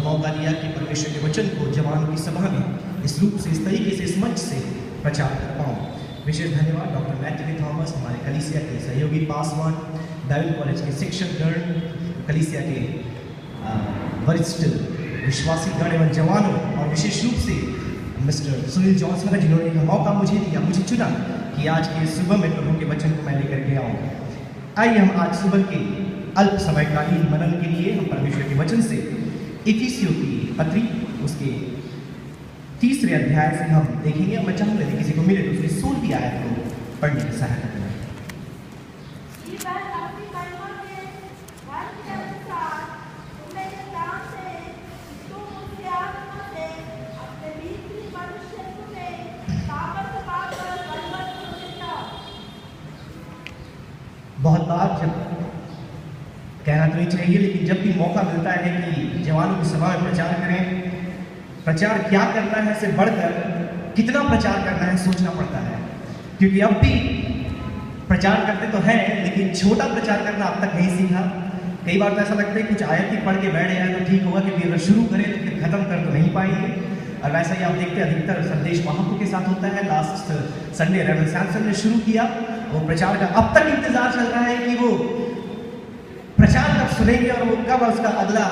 मौका दिया कि परमेश्वर के वचन को जवानों की सभा में इस रूप से, इस तरीके से, इस मंच से प्रचार कर पाऊँ। विशेष धन्यवाद डॉक्टर मैथ्यू थॉमस, हमारे कलीसिया के सहयोगी पासवान, बाइबल कॉलेज के शिक्षकगण, कलीसिया के वरिष्ठ विश्वासी गण एवं जवानों, और विशेष रूप से मिस्टर सुनील जॉनसन, जिन्होंने यह मौका मुझे दिया, मुझे चुना कि आज के सुबह में प्रभु के वचन को मैं लेकर के आऊँ। आइए हम आज सुबह के अल्प समयकालीन मनन के लिए हम परमेश्वर के वचन से इफिसियों की पत्री उसके 3 अध्याय से हम देखेंगे। मैं चाहूँगा यदि किसी को मिले तो उसकी 16वीं आयत को पढ़ने की सहायता करें। बहुत बार जब कहना तो नहीं चाहिए, लेकिन जब भी मौका मिलता है कि जवानों की सभा में प्रचार करें, प्रचार क्या करना है से बढ़कर कितना प्रचार करना है सोचना पड़ता है। क्योंकि अब भी प्रचार करते तो हैं, लेकिन छोटा प्रचार करना अब तक नहीं सीखा। कई बार तो ऐसा लगता है कुछ आयत ही पढ़ के बैठ जाए तो ठीक होगा, क्योंकि अगर शुरू करें तो फिर खत्म कर तो नहीं पाएंगे। और वैसा ही आप देखते हैं अधिकतर संदेश महाप्रभु के साथ होता है। लास्ट संडे रेवरेंड सैमसन ने शुरू किया, वो प्रचार का अब तक इंतजार चल रहा है कि वो प्रचार कब सुनेंगे और वो कब उसका अगला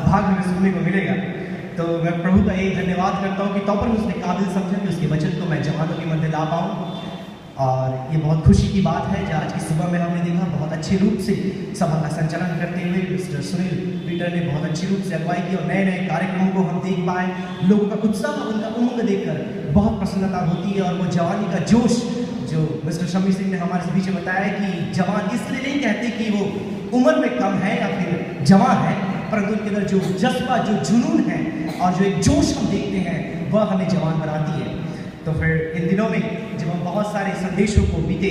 भाग हमें सुनने को मिलेगा। तो मैं प्रभु का यही धन्यवाद करता हूँ कि तो पर उसने काबिल समझा कि उसके वचन को मैं जवानों के मध्य ला पाऊँ। और ये बहुत खुशी की बात है, जो आज की सुबह में हमने देखा बहुत अच्छे रूप से सभा का संचालन करते हुए मिस्टर सुनील पीटर ने बहुत अच्छी रूप से अगुवाई की, और नए नए कार्यक्रमों को हम देख पाए। लोगों का उत्साह, उनका उमंग देखकर बहुत प्रसन्नता होती है। और वो जवानी का जोश जो मिस्टर शमी सिंह ने हमारे बीच में बताया कि जवान इसलिए नहीं कहते कि वो उम्र में कम है या फिर जवान है, परंतु उनके अंदर जो जज्बा, जो जुनून है और जो एक जोश हम देखते हैं वह हमें जवान बनाती है। तो फिर इन दिनों में जब हम बहुत सारे संदेशों को बीते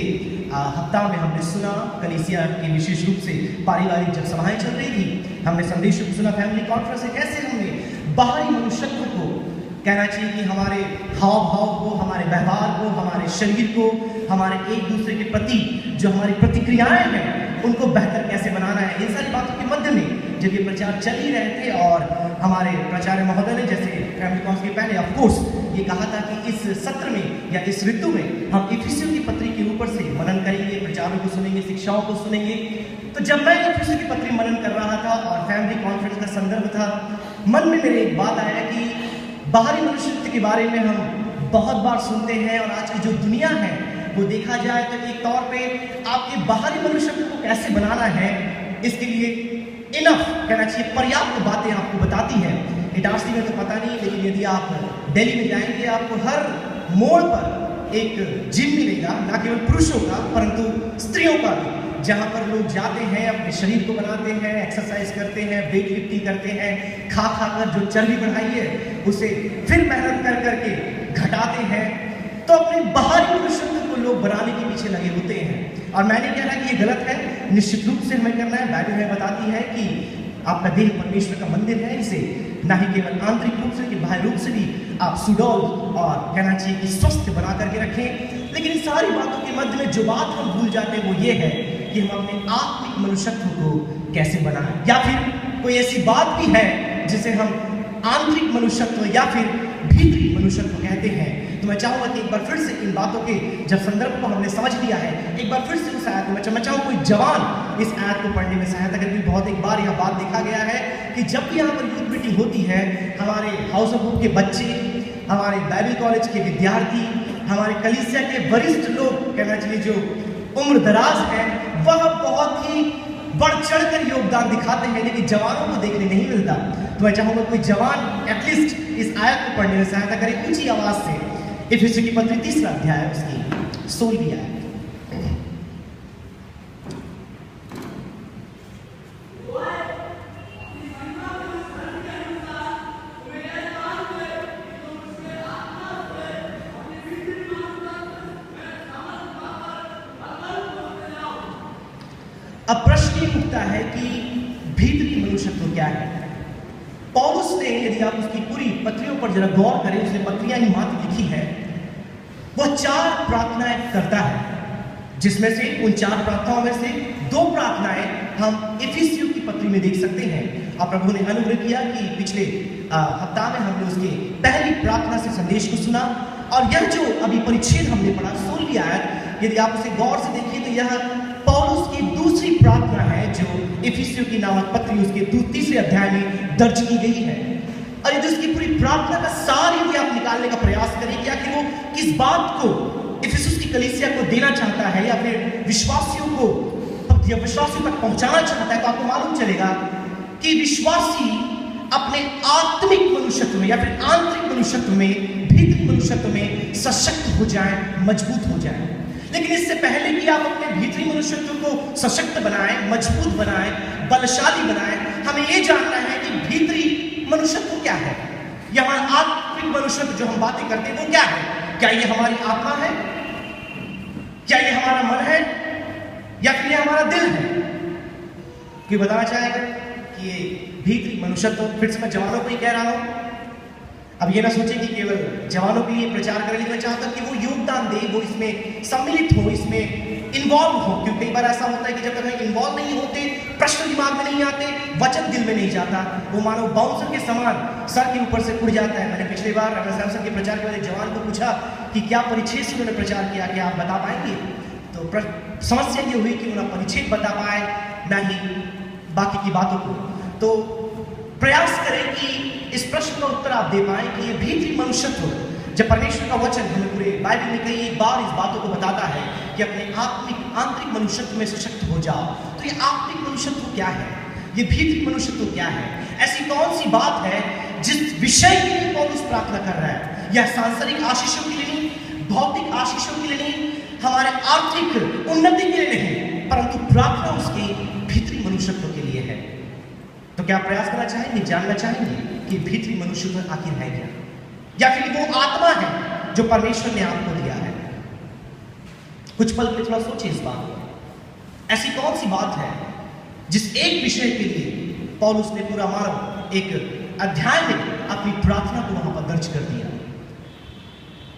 हफ्ता में हमने सुना, कलीसिया की विशेष रूप से पारिवारिक जब सभाएं चल रही थी, हमने संदेशों को सुना, फैमिली कॉन्फ्रेंस है, कैसे हमने बाहरी मनुष्यत्व को कहना चाहिए कि हमारे हाव भाव को, हमारे व्यवहार को, हमारे शरीर को, हमारे एक दूसरे के प्रति जो हमारी प्रतिक्रियाएं हैं उनको बेहतर कैसे बनाना है। इन सारी बातों के मध्य में जब ये प्रचार चल ही रहे थे, और हमारे प्राचार्य महोदय ने जैसे फैमिली कॉन्फ्रेंस के पहले ऑफकोर्स ये कहा था कि इस सत्र में या इस ऋतु में हम इफिसियों की पत्री के ऊपर से मनन करेंगे, प्रचारों को सुनेंगे, शिक्षाओं को सुनेंगे। तो जब मैं इफिसियों की पत्री मनन कर रहा था और फैमिली कॉन्फ्रेंस का संदर्भ था, मन में मेरे एक बात आया कि बाहरी मनुष्यत्व के बारे में हम बहुत बार सुनते हैं, और आज की जो दुनिया है वो देखा जाए तो एक तौर पे आपके बाहरी मनुष्यत्व को कैसे बनाना है, इसके लिए इनफ कहना चाहिए, पर्याप्त बातें आपको बताती है। इटारसी में तो पता नहीं, लेकिन यदि आप दिल्ली में जाएंगे आपको हर मोड़ पर एक जिम मिलेगा, ना केवल पुरुषों का परंतु स्त्रियों का भी, जहाँ पर लोग जाते हैं, अपने शरीर को बनाते हैं, एक्सरसाइज करते हैं, वेट लिफ्टिंग करते हैं, खा कर जो चर्बी बढ़ाई है उसे फिर मेहनत कर करके घटाते हैं। तो अपने बाहरी मनुष्यत्व को लोग बनाने के पीछे लगे होते हैं, और मैं नहीं कह रहा कि ये गलत है, निश्चित रूप से हमें करना है। बाइबल हमें बताती है कि आपका देह परमेश्वर का मंदिर है, इसे ना ही केवल आंतरिक रूप से कि बाहरी रूप से भी आप सुडौल और कहना चाहिए कि स्वस्थ बना करके रखें। लेकिन इन सारी बातों के मध्य में जो बात हम भूल जाते हैं वो ये है कि हम अपने आत्मिक मनुष्यत्व को कैसे बनाएं, या फिर कोई ऐसी बात भी है जिसे हम आंतरिक मनुष्यत्व या फिर भीतरी मनुष्यत्व कहते हैं। तो मैं चाहूंगा कि एक बार फिर से इन बातों के जब संदर्भ को हमने समझ लिया है, एक बार फिर से उस आयत में मैं चाहूँ कोई जवान इस आयत को पढ़ने में सहायता करें। बहुत एक बार यह बात देखा गया है कि जब भी यहाँ पर यूथ मीटिंग होती है, हमारे हाउस ऑफ होप के बच्चे, हमारे बाइबल कॉलेज के विद्यार्थी, हमारे कलीसिया के वरिष्ठ लोग कहना चाहिए जो उम्र दराज है, वह बहुत ही बढ़ चढ़ कर योगदान दिखाते हैं, लेकिन जवानों को देखने नहीं मिलता। तो मैं चाहूंगा कोई जवान एटलीस्ट इस आयत को पढ़ने में सहायता करे ऊंची आवाज से। इफिसियों की पत्री 3 अध्याय उसकी 16वीं आयत। अब प्रश्न ये उठता है कि भीतरी मनुष्यत्व क्या है। पौलुस ने, यदि आप उसकी पूरी पत्रियों पर जरा गौर करें, उसने पत्रियां ही मात्र लिखी है, वह 4 प्रार्थनाएं करता है, जिसमें से उन 4 प्रार्थनाओं में से 2 प्रार्थनाएं हम इफिसियों की पत्री में देख सकते हैं। और प्रभु ने अनुग्रह किया कि पिछले हफ्ता में हमने उसके पहली प्रार्थना से संदेश को सुना। और यह जो अभी परिच्छेद हमने पढ़ा 16वीं आयत, यदि आप उसे गौर से देखिए तो यह पौलुस की दूसरी प्रार्थना है जो इफिसियों की नामक पत्री उसके तीसरे अध्याय में दर्ज की गई है। और यदि उसकी पूरी प्रार्थना का सार यदि आप निकालने का प्रयास करें कि आखिर वो किस बात को इफिसुस की कलीसिया को देना चाहता है या फिर विश्वासियों को या विश्वासियों तक पहुंचाना चाहता है, तो आपको मालूम चलेगा कि विश्वासी अपने आत्मिक मनुष्यत्व में या फिर आंतरिक मनुष्यत्व में, भीतरी मनुष्यत्व में सशक्त हो जाए, मजबूत हो जाए। लेकिन इससे पहले कि आप अपने भीतरी मनुष्यत्व को सशक्त बनाएं, मजबूत बनाएं, बलशाली बनाएं, हमें यह जानना है कि भीतरी मनुष्यत्व क्या है, या हमारा आत्मिक मनुष्यत्व जो हम बातें करते हैं वो क्या है। क्या ये हमारी आत्मा है, क्या ये हमारा मन है, या फिर ये हमारा दिल है? कोई बताना चाहेगा कि ये भीतरी मनुष्यत्व? फिर से मैं जवानों को ही कह रहा हूं, अब ये ना सोचे कि केवल जवानों के लिए प्रचार करने के लिए चाहता कि वो योगदान दे, वो इसमें सम्मिलित हो, इसमें इन्वॉल्व हो। क्योंकि कई बार ऐसा होता है कि जब तक हम इन्वॉल्व नहीं होते, प्रश्न दिमाग में नहीं आते, वचन दिल में नहीं जाता, वो मानो बाउंसर के समान सर के ऊपर से उड़ जाता है। मैंने पिछली बार सैमसन के प्रचार के बाद एक जवान को पूछा कि क्या परिच्छेद से उन्होंने प्रचार किया, क्या आप बता पाएंगे? तो समस्या ये हुई कि उन्हें परिच्छेद बता पाए, ना ही बाकी की बातों को। तो प्रयास करें कि इस प्रश्न का उत्तर आप दे पाएं कि ये भीतरी मनुष्यत्व, जब परमेश्वर का वचन हमें पूरे बाइबल में कई बार इस बातों को बताता है कि अपने आंतरिक मनुष्यत्व में सशक्त हो जाओ, तो ये आंतरिक मनुष्यत्व क्या है, ये भीतरी मनुष्यत्व क्या है? ऐसी कौन सी बात है जिस विषय के लिए पौलुस प्रार्थना कर रहा है? यह सांसारिक आशीषों के लिए नहीं, भौतिक आशीषों के लिए नहीं, हमारे आर्थिक उन्नति के लिए नहीं, परंतु प्रार्थना उसके भीतरी मनुष्यत्व के लिए है। तो क्या प्रयास करना चाहेंगे, जानना चाहेंगे कि भीतरी मनुष्यत्व आखिर है क्या, या फिर वो आत्मा है जो परमेश्वर ने आपको दिया है? कुछ पल के थोड़ा सोचिए इस बात को। ऐसी कौन सी बात है जिस एक विषय के लिए पौलुस ने पूरा मानव एक अध्याय में अपनी प्रार्थना को वहां पर दर्ज कर दिया।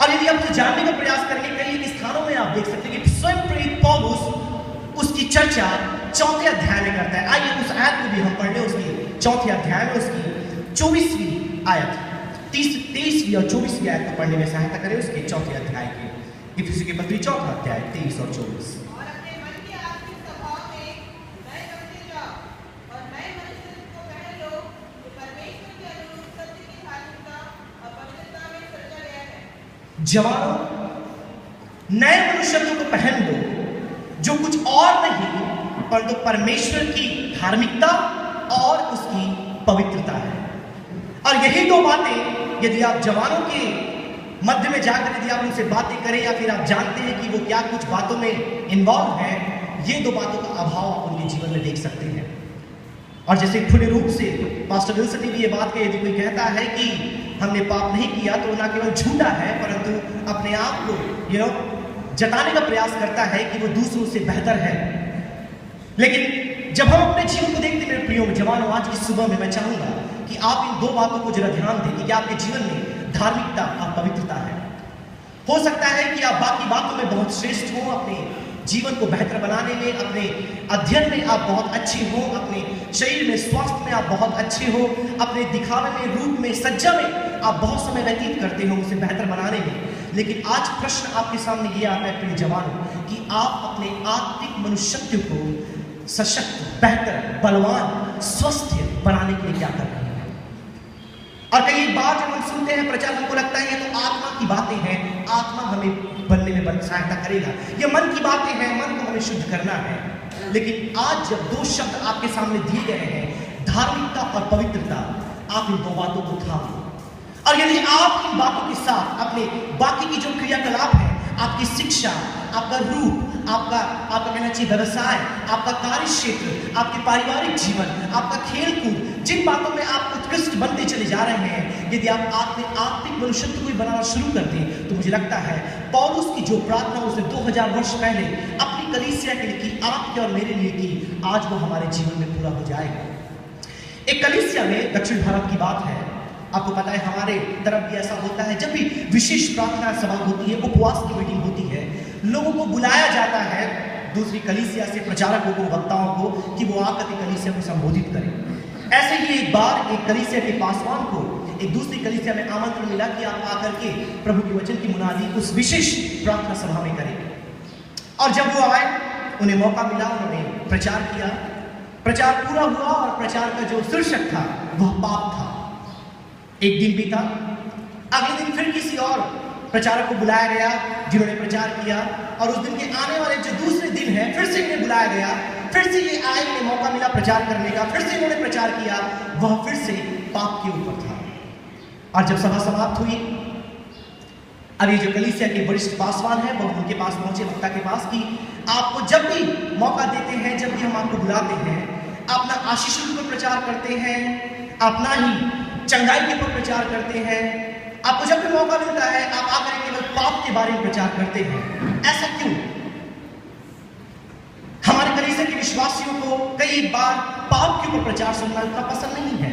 और यदि आप जानने का प्रयास करेंगे, कई स्थानों में आप देख सकते हैं कि स्वयं प्रेरित पौलुस उसकी चर्चा 4थे अध्याय में करता है। आइए उस आयत को भी हम पढ़ लें, उसकी 4थे अध्याय में उसकी 24वीं आयत, 23वीं और 24वीं आयत को पढ़ने में सहायता करें उसके 4थे अध्याय के, इफिसियों की पत्री 4था अध्याय 23 और 24। जवानों, नए मनुष्यत्व को पहन लो जो कुछ और नहीं परंतु परमेश्वर की धार्मिकता और उसकी पवित्रता है। और यही दो बातें यदि आप जवानों के मध्य में जाकर यदि आप उनसे बातें करें, या फिर आप जानते हैं कि वो क्या कुछ बातों में इन्वॉल्व है, ये दो बातों का अभाव आप उनके जीवन में देख सकते हैं। और जैसे खुले रूप से पास्टर विल्सन ने भी ये बात कही, यदि कोई कहता है कि हमने पाप नहीं किया तो ना केवल झूठा है परंतु अपने आप को जताने का प्रयास करता है कि वो दूसरों से बेहतर है। लेकिन जब हम अपने जीवन को देखते हैं मेरे प्रियो जवानों, आज की सुबह में मैं चाहूंगा कि आप इन दो बातों को जरा ध्यान दें कि आपके जीवन में धार्मिकता और पवित्रता है। हो सकता है कि आप बाकी बातों में बहुत श्रेष्ठ हो, अपने जीवन को बेहतर बनाने में, अपने अध्ययन में आप बहुत अच्छे हो, अपने शरीर में स्वास्थ्य में आप बहुत अच्छे हो, अपने दिखावे में, रूप में, सज्जा में आप बहुत समय व्यतीत करते हो उसे बेहतर बनाने में। लेकिन आज प्रश्न आपके सामने ये आता है प्रिय जवानों कि आप अपने आत्मिक मनुष्यत्व को सशक्त, बेहतर, बलवान, स्वस्थ बनाने के लिए क्या कर रहे हैं? और कई बार जब हम सुनते हैं प्रचार, हमको लगता है ये तो आत्मा की बातें हैं, आत्मा हमें बनने में सहायता करेगा, ये मन की बातें हैं, मन को हमें शुद्ध करना है। लेकिन आज जब दो शब्द आपके सामने दिए गए हैं, धार्मिकता और पवित्रता, आप इन दो बातों को थाम लो। और यदि आप इन बातों के साथ अपने बाकी की जो क्रियाकलाप है, आपकी शिक्षा, आपका रूप, आपका कहना चाहिए व्यवसाय, आपका कार्य क्षेत्र, आपके पारिवारिक जीवन, आपका खेल कूद, जिन बातों में आप उत्कृष्ट बनते चले जा रहे हैं, यदि आप आत्मिक मनुष्यत्व को बनाना शुरू कर दें, तो मुझे लगता है पौलुस की जो प्रार्थना उसने 2000 वर्ष पहले अपनी कलीसिया के लिए की, आपके और मेरे लिए की, आज वो हमारे जीवन में पूरा हो जाएगा। एक कलीसिया में, दक्षिण भारत की बात है, आपको पता है हमारे तरफ भी ऐसा होता है, जब भी विशेष प्रार्थना सभा होती है, उपवास की मीटिंग होती है, लोगों को बुलाया जाता है दूसरी कलीसिया से, प्रचारकों को, वक्ताओं को, कि वो आकर के कलीसिया को संबोधित करें। ऐसे ही एक बार एक कलीसिया के पासवान को एक दूसरी कलीसिया में आमंत्रण मिला कि आप आकर के प्रभु के वचन की मुनादी उस विशेष प्रार्थना सभा में करें। और जब वो आए, उन्हें मौका मिला, उन्होंने प्रचार किया। प्रचार पूरा हुआ और प्रचार का जो शीर्षक था वह पाप था। एक दिन बीता, अगले दिन फिर किसी और प्रचारक को बुलाया गया जिन्होंने प्रचार किया, और उस दिन के आने वाले जो दूसरे दिन है फिर से इन्हें बुलाया गया, फिर से ये आए, इन्हें मौका मिला प्रचार करने का, फिर से इन्होंने प्रचार किया। वह फिर से पाप के ऊपर था। और जब सभा समाप्त हुई, अब ये जो कलीसिया के वरिष्ठ पासवान है वह उनके पास पहुंचे, वक्ता के पास, कि आपको जब भी मौका देते हैं, जब भी हम आपको बुलाते हैं, अपना आशीषों के ऊपर प्रचार करते हैं, अपना ही चंगाई के ऊपर प्रचार करते हैं, आपको जब भी मौका मिलता है आप आकर केवल पाप के बारे में प्रचार करते हैं। ऐसा क्यों? हमारे कलीसिया के विश्वासियों को कई बार पाप के ऊपर प्रचार सुनना उतना पसंद नहीं है,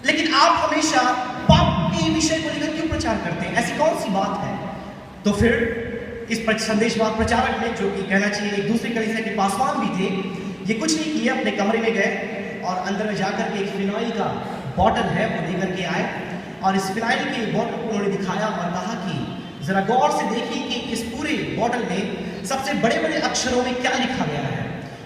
लेकिन आप हमेशा पाप के विषय को लेकर क्यों प्रचार करते हैं? ऐसी कौन सी बात है? तो फिर इस संदेशवाद प्रचारक ने, जो कि कहना चाहिए एक दूसरे कलीसिया के पासवान भी थे, ये कुछ नहीं किया, अपने कमरे में गए और अंदर में जाकर के एक फिनाइल का बॉटल है वो लेकर के आए, और इस फिनाइल के बॉटल को उन्होंने दिखाया और कहा कि जरा गौर से देखिए कि इस पूरे बॉटल में सबसे बड़े बड़े अक्षरों में क्या लिखा गया है।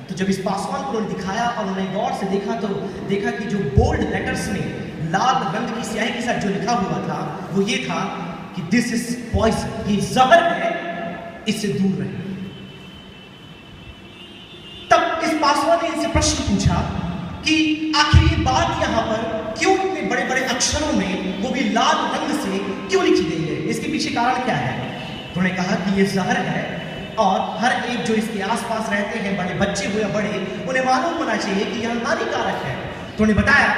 तो जब इस पासवान को उन्होंने दिखाया और उन्होंने गौर से देखा तो देखा कि जो बोल्ड लेटर्स में लाल रंग की स्याही के साथ जो लिखा हुआ था वो ये था कि दिस इज पॉइजन, ये जहर है, इससे दूर रहे। तब इस पासवान ने इनसे प्रश्न पूछा कि आखिर ये बात यहां पर क्यों इतने बड़े बड़े अक्षरों में, वो भी लाल रंग से, क्यों लिखी गई है? इसके पीछे कारण क्या है? तो उन्होंने कहा कि ये जहर है और हर एक जो इसके आसपास रहते हैं, बड़े बच्चे हो या बड़े, उन्हें मालूम होना चाहिए कि यह हानिकारक है। तो उन्हें बताया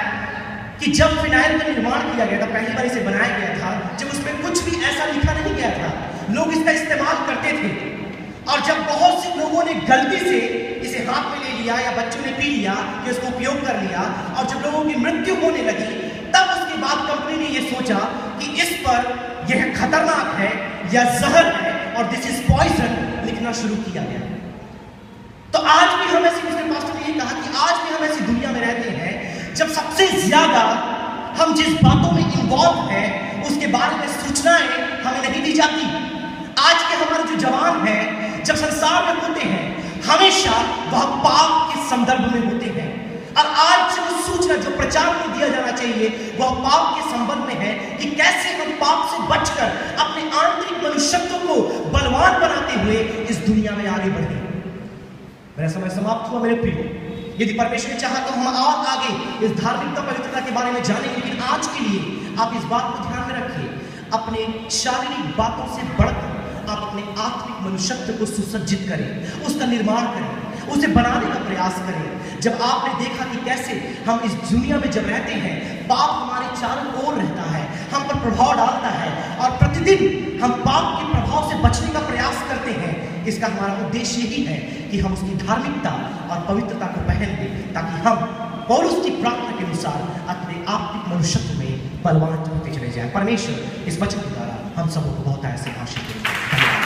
कि जब फिनाइल का निर्माण किया गया था, पहली बार इसे बनाया गया था, जब उसमें कुछ भी ऐसा लिखा नहीं गया था, लोग इसका इस्तेमाल करते थे, और जब बहुत से लोगों ने गलती से इसे हाथ में ले लिया या बच्चों ने पी लिया या इसको उपयोग कर लिया, और जब लोगों की मृत्यु होने लगी, तब उसके बाद कंपनी ने यह सोचा कि इस पर यह खतरनाक है या जहर है और दिस इज पॉइजन लिखना शुरू किया गया। तो आज भी हम ऐसी, उसने पास्टर ने ये कहा कि आज भी हम ऐसी दुनिया में रहते हैं जब सबसे ज्यादा हम जिस बातों में इन्वॉल्व हैं उसके बारे में सूचनाएं हमें नहीं दी जाती। आज के हमारे जो जवान हैं जब संसार में होते हैं हमेशा वह पाप के संदर्भ में होते हैं, और आज जो सूचना, जो प्रचार में दिया जाना चाहिए वह पाप के संबंध में है कि कैसे हम पाप से बचकर अपने आंतरिक मनुष्यत्व को बलवान बनाते हुए इस दुनिया में आगे बढ़े। मेरा समय समाप्त हुआ मेरे प्रियो। यदि परमेश्वर ने चाहा तो हम और आगे इस धार्मिकता पवित्रता के बारे में जानेंगे, लेकिन आज के लिए आप इस बात को ध्यान में रखिए, अपने शारीरिक बातों से बढ़कर आप अपने आत्मिक मनुष्यत्व को सुसज्जित करें, उसका निर्माण करें, उसे बनाने का प्रयास करें। जब आपने देखा कि कैसे हम इस दुनिया में जब रहते हैं पाप हमारे चारों ओर रहता है, हम पर प्रभाव डालता है, और प्रतिदिन हम पाप के प्रभाव से बचने का प्रयास करते हैं, इसका हमारा उद्देश्य यही है कि हम उसकी धार्मिकता और पवित्रता को पहन लें, ताकि हम पौलुस की प्रार्थना के अनुसार अपने आत्मिक मनुष्यत्व में बलवान होते चले जाएं। परमेश्वर इस वचन के द्वारा हम सबको बहुत ऐसे आशीष दें।